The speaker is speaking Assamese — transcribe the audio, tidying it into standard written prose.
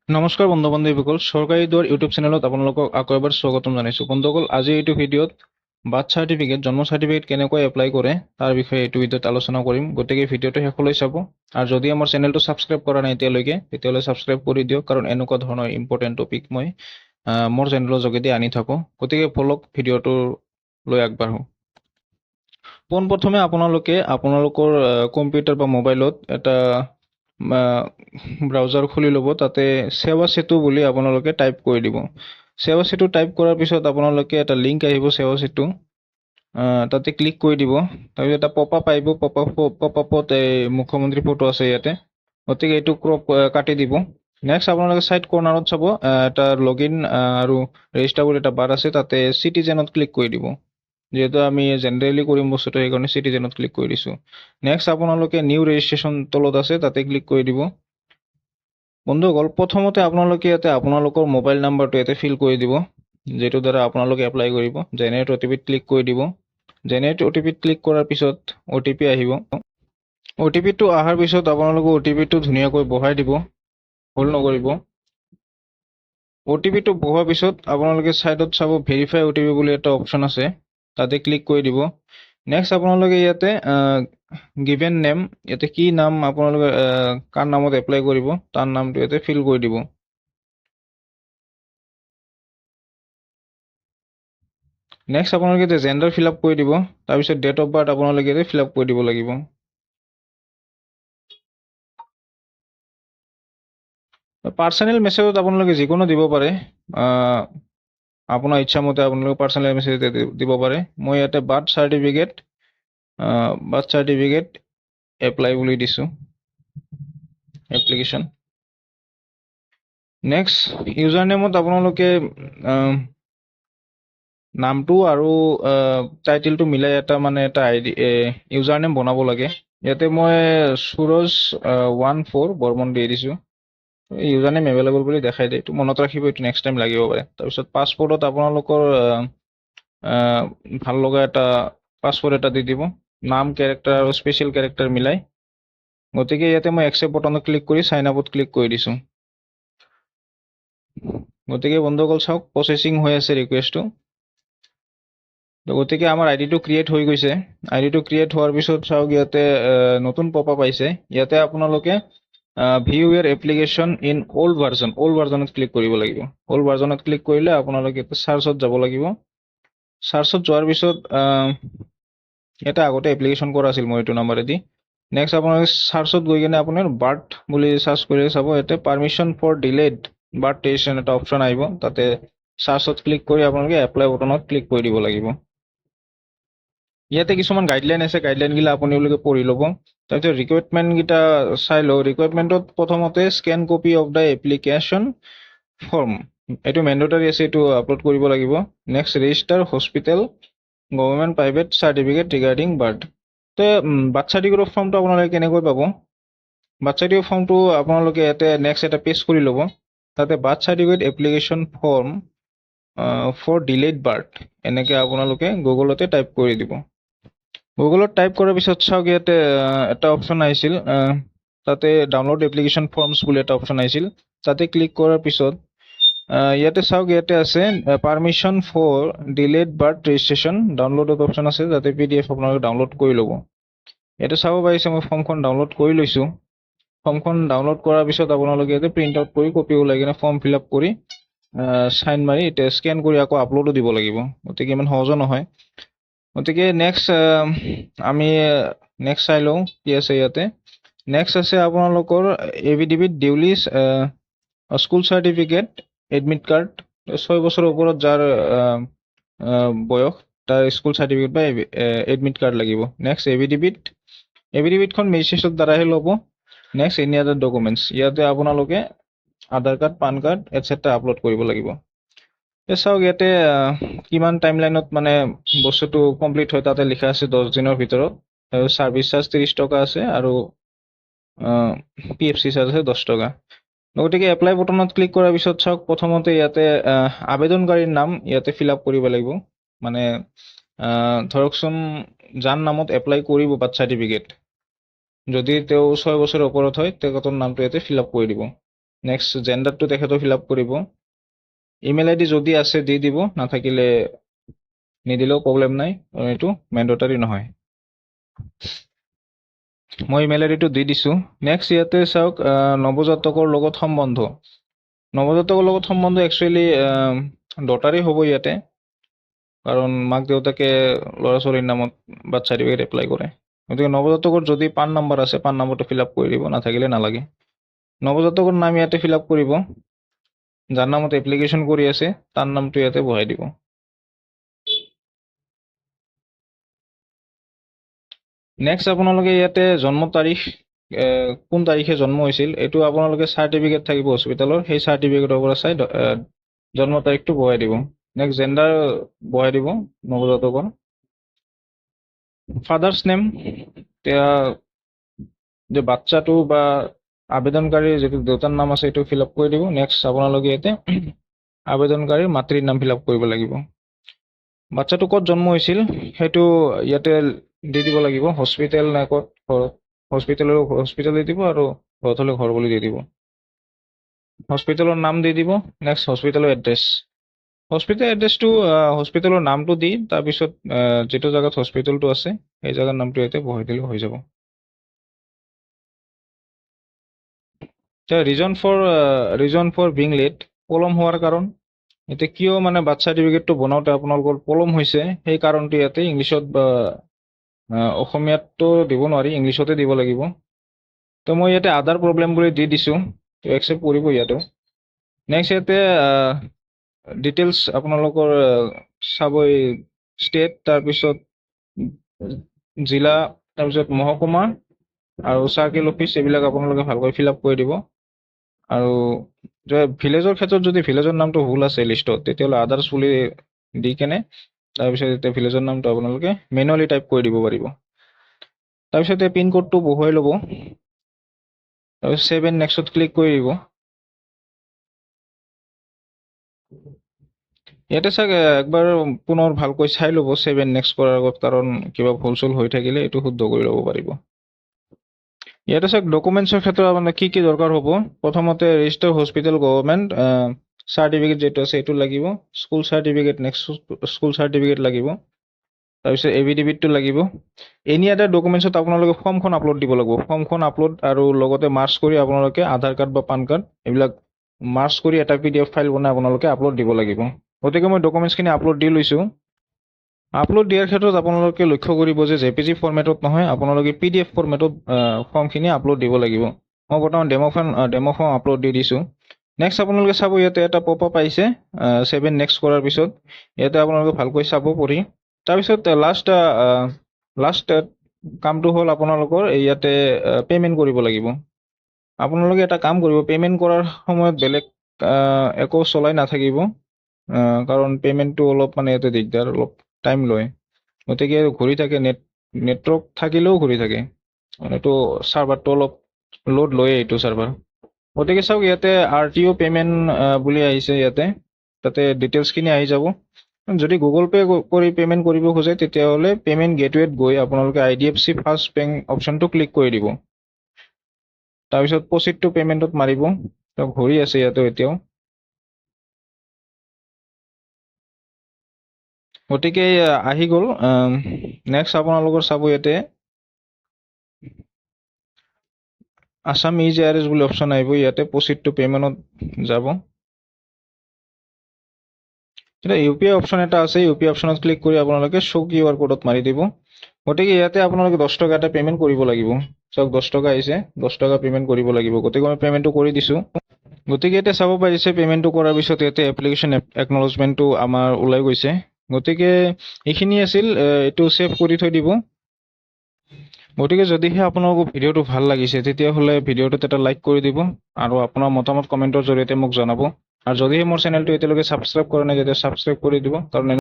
নমস্কাৰ বন্ধু বান্ধৱীসকল, চৰকাৰী দুৱাৰ ইউটিউব চেনেলত আপোনালোকক আকৌ এবাৰ স্বাগতম জনাইছোঁ। বন্ধুসকল, আজি এইটো ভিডিঅ'ত বাৰ্থ চাৰ্টিফিকেট, জন্ম চাৰ্টিফিকেট কেনেকৈ এপ্লাই কৰে তাৰ বিষয়ে এইটো ভিডিঅ'ত আলোচনা কৰিম। গতিকে ভিডিঅ'টো শেষলৈ চাব। আৰু যদি আমাৰ চেনেলটো ছাবস্ক্ৰাইব কৰা নাই এতিয়ালৈকে, তেতিয়াহ'লে ছাবস্ক্ৰাইব কৰি দিয়ক, কাৰণ এনেকুৱা ধৰণৰ ইম্পৰ্টেণ্ট টপিক মই মোৰ চেনেলৰ যোগেদি আনি থাকোঁ। গতিকে বলক ভিডিঅ'টো লৈ আগবাঢ়োঁ। পোনপ্ৰথমে আপোনালোকে আপোনালোকৰ কম্পিউটাৰ বা মোবাইলত এটা ব্ৰাউজাৰ খুলি ল'ব। তাতে সেৱা সেতু বুলি আপোনালোকে টাইপ কৰি দিব। সেৱা সেতু টাইপ কৰাৰ পিছত আপোনালোকে এটা লিংক আহিব সেৱা সেতু, তাতে ক্লিক কৰি দিব। তাৰপিছত এটা পপ আপ আহিব। পপ আপত এই মুখ্যমন্ত্ৰী ফটো আছে ইয়াতে, গতিকে এইটো ক্ৰপ কাটি দিব। নেক্সট আপোনালোকে ছাইড কৰ্নাৰত চাব এটা লগ ইন আৰু ৰেজিষ্টাৰ বুলি এটা বাৰ আছে, তাতে চিটিজেনত ক্লিক কৰি দিব। যেহেতু আমি জেনেৰেলি কৰিম বস্তুটো, সেইকাৰণে চিটিজেনত ক্লিক কৰি দিছোঁ। নেক্সট আপোনালোকে নিউ ৰেজিষ্ট্ৰেশ্যন তলত আছে, তাতে ক্লিক কৰি দিব। বন্ধুসকল, প্ৰথমতে আপোনালোকে ইয়াতে আপোনালোকৰ মোবাইল নাম্বাৰটো ইয়াতে ফিল কৰি দিব, যিটোৰ দ্বাৰা আপোনালোকে এপ্লাই কৰিব। জেনেৰেট অ'টিপিত ক্লিক কৰি দিব। জেনেৰেট অ'টিপিত ক্লিক কৰাৰ পিছত অ'টিপি আহিব। অ'টিপিটো অহাৰ পিছত আপোনালোকে অ'টিপিটো ধুনীয়াকৈ বহাই দিব, ভুল নকৰিব। অ'টিপিটো বহোৱাৰ পিছত আপোনালোকে ছাইডত চাব ভেৰিফাই অ'টিপি বুলি এটা অপশ্যন আছে, তাতে ক্লিক কৰি দিব। নেক্সট আপোনালোকে ইয়াতে গিভেন নেম, ইয়াতে কি নাম আপোনালোকে কাৰ নামত এপ্লাই কৰিব তাৰ নামটো ইয়াতে ফিল কৰি দিব। নেক্সট আপোনালোকে ইয়াতে জেণ্ডাৰ ফিল আপ কৰি দিব। তাৰপিছত ডেট অফ বাৰ্থ আপোনালোকে ইয়াতে ফিল আপ কৰি দিব লাগিব। পাৰ্চনেল মেছেজত আপোনালোকে যিকোনো দিব পাৰে, আপোনাৰ ইচ্ছামতে আপোনালোকে পাৰ্চনেল মেছেজ দিব পাৰে। মই ইয়াতে বাৰ্থ চাৰ্টিফিকেট এপ্লাই বুলি দিছোঁ, এপ্লিকেশ্যন। নেক্সট ইউজাৰ নেমত আপোনালোকে নামটো আৰু টাইটেলটো মিলাই এটা আইডি ইউজাৰ নেম বনাব লাগে। ইয়াতে মই সুৰজ 14 বৰ্মন দি দিছোঁ। ইউজাৰ নেম এভেইলেবল বুলি দেখাই দিয়ে, এইটো মনত ৰাখিব, এইটো নেক্সট টাইম লাগিব পাৰে। তাৰপিছত পাছপৰ্টত আপোনালোকৰ ভাল লগা এটা পাছপৰ্ট এটা দি দিব, নাম, কেৰেক্টাৰ আৰু স্পেচিয়েল কেৰেক্টাৰ মিলাই। গতিকে ইয়াতে মই একচেপ্ট বটনত ক্লিক কৰি চাইন আপত ক্লিক কৰি দিছোঁ। গতিকে বন্ধুসকল চাওক, প্ৰচেচিং হৈ আছে ৰিকুৱেষ্টটো। গতিকে আমাৰ আইডিটো ক্ৰিয়েট হৈ গৈছে। আইডিটো ক্ৰিয়েট হোৱাৰ পিছত চাওক, ইয়াতে নতুন পপ আপ আহিছে। ইয়াতে আপোনালোকে ভিউ ইয়াৰ এপ্লিকেশ্যন ইন অল্ড ভাৰ্জনত ক্লিক কৰিব লাগিব। অল্ড ভাৰ্জনত ক্লিক কৰিলে আপোনালোকে চাৰ্চত যাব লাগিব। চাৰ্চত যোৱাৰ পিছত ইয়াতে আগতে এপ্লিকেশ্যন কৰা আছিল মই এইটো নাম্বাৰেদি। নেক্সট আপোনালোকে চাৰ্চত গৈ কিনে আপোনাৰ বাৰ্থ বুলি চাৰ্চ কৰি চাব, ইয়াতে permission for delayed birth registration এটা অপশ্যন আহিব, তাতে চাৰ্চত ক্লিক কৰি আপোনালোকে এপ্লাই বটনত ক্লিক কৰি দিব লাগিব। ইয়াতে কিছুমান গাইডলাইন আছে, গাইডলাইনগিলা আপোনালোকে পঢ়ি ল'ব। তাৰপিছত ৰিকুৱাৰমেণ্টকেইটা চাই লওঁ। ৰিকুৱাৰমেণ্টত প্ৰথমতে scan copy of the application form, এইটো মেণ্ডেটৰী আছে, এইটো আপলোড কৰিব লাগিব। Next register hospital government private certificate regarding birth. Birth চাৰ্টিফিকেটৰ ফৰ্মটো আপোনালোকে কেনেকৈ পাব? বাৰ্থ চাৰ্টিফিকেট ফৰ্মটো আপোনালোকে ইয়াতে নেক্সট এটা পেজ কৰি ল'ব, তাতে birth certificate application form for delayed birth এনেকৈ আপোনালোকে গুগলতে টাইপ কৰি দিব। গুগলত টাইপ কৰাৰ পিছত চাওক, ইয়াতে এটা অপশ্যন আহিছিল, তাতে ডাউনলোড এপ্লিকেশ্যন ফৰ্মছ বুলি এটা অপশ্যন আহিছিল, তাতে ক্লিক কৰাৰ পিছত ইয়াতে চাওক, ইয়াতে আছে permission for delayed birth registration ডাউনলোডত অপশ্যন আছে, তাতে PDF আপোনালোকে ডাউনলোড কৰি ল'ব। ইয়াতে চাব পাৰিছে মই ফৰ্মখন ডাউনলোড কৰি লৈছোঁ। ফৰ্মখন ডাউনলোড কৰাৰ পিছত আপোনালোকে ইয়াতে প্ৰিণ্ট আউট কৰি কপি ওলাই কিনে ফৰ্ম ফিল আপ কৰি চাইন মাৰি এতিয়া স্কেন কৰি আকৌ আপলোডো দিব লাগিব। গতিকে ইমান সহজো নহয়। গতিকে নেক্সট আমি নেক্সট চাই লওঁ কি আছে ইয়াতে। নেক্সট আছে আপোনালোকৰ affidavit duly school certificate admit card, 6 বছৰৰ ওপৰত যাৰ বয়স তাৰ স্কুল চাৰ্টিফিকেট বা এডমিট কাৰ্ড লাগিব। নেক্সট এফিডেভিটখন মেজিষ্ট্ৰেটৰ দ্বাৰাহে ল'ব। নেক্সট এনি আদাৰ ডকুমেণ্টছ, ইয়াতে আপোনালোকে Aadhaar card, PAN card etcetera upload কৰিব লাগিব। চাওক ইয়াতে কিমান টাইম লাইনত বস্তুটো কমপ্লিট হয়, তাতে লিখা আছে 10 দিনৰ ভিতৰত। ছাৰ্ভিচ চাৰ্জ 30 টকা আছে আৰু PFC চাৰ্জ আছে 10 টকা। গতিকে এপ্লাই বটনত ক্লিক কৰাৰ পিছত চাওক, প্ৰথমতে ইয়াতে আবেদনকাৰীৰ নাম ইয়াতে ফিল আপ কৰিব লাগিব। ধৰকচোন যাৰ নামত এপ্লাই কৰিব বাৰ্থ চাৰ্টিফিকেট, যদি তেওঁ 6 বছৰৰ ওপৰত হয় তেখেতৰ নামটো ইয়াতে ফিল আপ কৰি দিব। নেক্সট জেণ্ডাৰটো তেখেতে ফিল আপ কৰিব। ইমেইল আইডি যদি আছে দি দিব, নাথাকিলে নিদিলেও প্ৰব্লেম নাই, এইটো মেণ্ডেটৰী নহয়। মই ইমেইল আইডিটো দি দিছোঁ। নেক্সট ইয়াতে চাওক নৱজাতকৰ লগত সম্বন্ধ। নৱজাতকৰ লগত সম্বন্ধ একচুৱেলি ডটাৰেই হ'ব ইয়াতে, কাৰণ মাক দেউতাকে ল'ৰা ছোৱালীৰ নামত বাৰ্থ চাৰ্টিফিকেট এপ্লাই কৰে। গতিকে নৱজাতকৰ যদি পান নম্বৰ আছে, পান নম্বৰটো ফিল আপ কৰি দিব, নাথাকিলে নালাগে। নৱজাতকৰ নাম ইয়াতে ফিল আপ কৰিব, যাৰ নামত এপ্লিকেশ্যন কৰি আছে তাৰ নামটো ইয়াতে বহাই দিব। নেক্সট আপোনালোকে ইয়াতে জন্ম তাৰিখ, কোন তাৰিখে জন্ম হৈছিল এইটো আপোনালোকে চাৰ্টিফিকেট থাকিব হস্পিটেলৰ, সেই চাৰ্টিফিকেটৰ পৰা চাই জন্ম তাৰিখটো বহাই দিব। নেক্সট জেণ্ডাৰ বহাই দিব নৱজাতকৰ। ফাদাৰ্ছ নেম, এতিয়া যে বাচ্চাটো বা আবেদনকাৰীৰ যিটো দেউতাৰ নাম আছে এইটো ফিল আপ কৰি দিব। নেক্সট আপোনালোকে ইয়াতে আবেদনকাৰীৰ মাতৃৰ নাম ফিল আপ কৰিব লাগিব। বাচ্চাটো ক'ত জন্ম হৈছিল সেইটো ইয়াতে দি দিব লাগিব, হস্পিটেল নে ক'ত, ঘৰত হস্পিটেল দি দিব, আৰু ঘৰত হ'লে ঘৰ বুলি দি দিব। হস্পিটেলৰ নাম দি দিব। নেক্সট হস্পিটেলৰ এড্ৰেছ, হস্পিটেল এড্ৰেছটো হস্পিটেলৰ নামটো দি তাৰপিছত যিটো জেগাত হস্পিটেলটো আছে সেই জেগাৰ নামটো ইয়াতে বহাই দিলে হৈ যাব। ৰিজন ফৰ বিং লেট, পলম হোৱাৰ কাৰণ। এতিয়া কিয় মানে বাৰ্থ চাৰ্টিফিকেটটো বনাওঁতে আপোনালোকৰ পলম হৈছে সেই কাৰণটো ইয়াতে ইংলিছত বা অসমীয়াততো দিব নোৱাৰি, ইংলিছতে দিব লাগিব। তো মই ইয়াতে আদাৰ প্ৰব্লেম বুলি দি দিছোঁ, তো একচেপ্ট কৰিব ইয়াতে। নেক্সট ইয়াতে ডিটেইলছ আপোনালোকৰ চাব, ষ্টেট, তাৰপিছত জিলা, তাৰপিছত মহকুমা আৰু চাৰ্কেল অফিচ, এইবিলাক আপোনালোকে ভালকৈ ফিল আপ কৰি দিব। আৰু ভিলেজৰ ক্ষেত্ৰত যদি ভিলেজৰ নামটো ভুল আছে লিষ্টত, তেতিয়াহ'লে আদাৰ্ছ বুলি দি কেনে তাৰপিছত এতিয়া ভিলেজৰ নামটো আপোনালোকে মেনুৱেলি টাইপ কৰি দিব পাৰিব। তাৰপিছতে পিনক'ডটো বহুৱাই ল'ব, তাৰপিছত ছেভ এণ্ড নেক্সটত ক্লিক কৰি দিব। ইয়াতে চাগে একবাৰ পুনৰ ভালকৈ চাই ল'ব ছেভ এণ্ড নেক্সট কৰাৰ আগত, কাৰণ কিবা ভুল চুল হৈ থাকিলে এইটো শুদ্ধ কৰি ল'ব পাৰিব। ইয়াতে চাওক ডকুমেণ্টছৰ ক্ষেত্ৰত আপোনাৰ কি কি দৰকাৰ হ'ব। প্ৰথমতে ৰেজিষ্টাৰ হস্পিটেল গভৰ্ণমেণ্ট চাৰ্টিফিকেট যিটো আছে সেইটো লাগিব, school certificate, next school certificate লাগিব, তাৰপিছত এভিডেভিটটো লাগিব। এনি আদাৰ ডকুমেণ্টছত আপোনালোকে ফৰ্মখন আপলোড দিব লাগিব, ফৰ্মখন আপলোড আৰু লগতে মাৰ্চ কৰি আপোনালোকে আধাৰ কাৰ্ড বা পান কাৰ্ড এইবিলাক মাৰ্চ কৰি এটা PDF ফাইল বনাই আপোনালোকে আপলোড দিব লাগিব। গতিকে মই ডকুমেণ্টছখিনি আপলোড দি লৈছোঁ। আপলোড দিয়াৰ ক্ষেত্ৰত আপোনালোকে লক্ষ্য কৰিব যে JPG ফৰ্মেটত নহয়, আপোনালোকে PDF ফৰ্মেটত ফৰ্মখিনি আপলোড দিব লাগিব। মই বৰ্তমান ডেমো ফৰ্ম আপলোড দি দিছোঁ। নেক্সট আপোনালোকে চাব, ইয়াতে এটা পপ আপ আহিছে ছেভ এণ্ড নেক্সট কৰাৰ পিছত, ইয়াতে আপোনালোকে ভালকৈ চাব পঢ়ি। তাৰপিছত লাষ্ট কামটো হ'ল আপোনালোকৰ ইয়াতে পে'মেণ্ট কৰিব লাগিব। আপোনালোকে এটা কাম কৰিব, পে'মেণ্ট কৰাৰ সময়ত বেলেগ একো চলাই নাথাকিব, কাৰণ পে'মেণ্টটো অলপ মানে ইয়াতে দিগদাৰ, অলপ টাইম লয়। গতিকে ঘূৰি থাকে, নেটৱৰ্ক থাকিলেও ঘূৰি থাকে, এইটো চাৰ্ভাৰটো অলপ লোড লয়ে এইটো চাৰ্ভাৰ। গতিকে চাওক ইয়াতে RTO পে'মেণ্ট বুলি আহিছে, ইয়াতে তাতে ডিটেইলছখিনি আহি যাব। যদি গুগল পে' কৰি পে'মেণ্ট কৰিব খোজে তেতিয়াহ'লে পে'মেণ্ট গেটৱেত গৈ আপোনালোকে IDFC ফাৰ্ষ্ট বেংক অপশ্যনটো ক্লিক কৰি দিব, তাৰপিছত প্ৰচিড টু পে'মেণ্টত মাৰিব। ঘূৰি আছে ইয়াতে এতিয়াও। গতিকে আহি গ'ল। নেক্সট আপোনালোকৰ চাব, ইয়াতে আছাম EJRS বুলি অপশ্যন আহিব, ইয়াতে প্ৰচিড টু পে'মেণ্টত যাব। এতিয়া UPI অপশ্যন এটা আছে, UPI অপশ্যনত ক্লিক কৰি আপোনালোকে শ্ব' QR ক'ডত মাৰি দিব। গতিকে ইয়াতে আপোনালোকে 10 টকা এটা পে'মেণ্ট কৰিব লাগিব। চাওক 10 টকা আহিছে, 10 টকা পে'মেণ্ট কৰিব লাগিব। গতিকে মই পে'মেণ্টটো কৰি দিছোঁ। গতিকে এতিয়া চাব পাৰিছে পে'মেণ্টটো কৰাৰ পিছত ইয়াতে এপ্লিকেশ্যন একনলেজমেণ্টটো আমাৰ ওলাই গৈছে। গতিকে এইখিনি আছিল, এইটো ছেভ কৰি থৈ দিব। গতিকে যদিহে আপোনালোকৰ ভিডিঅ'টো ভাল লাগিছে তেতিয়াহ'লে ভিডিঅ'টোত এটা লাইক কৰি দিব আৰু আপোনাৰ মতামত কমেণ্টৰ জৰিয়তে মোক জনাব। আৰু যদিহে মোৰ চেনেলটো এতিয়ালৈকে ছাবস্ক্ৰাইব কৰা নাই তেতিয়া ছাবস্ক্ৰাইব কৰি দিব, কাৰণ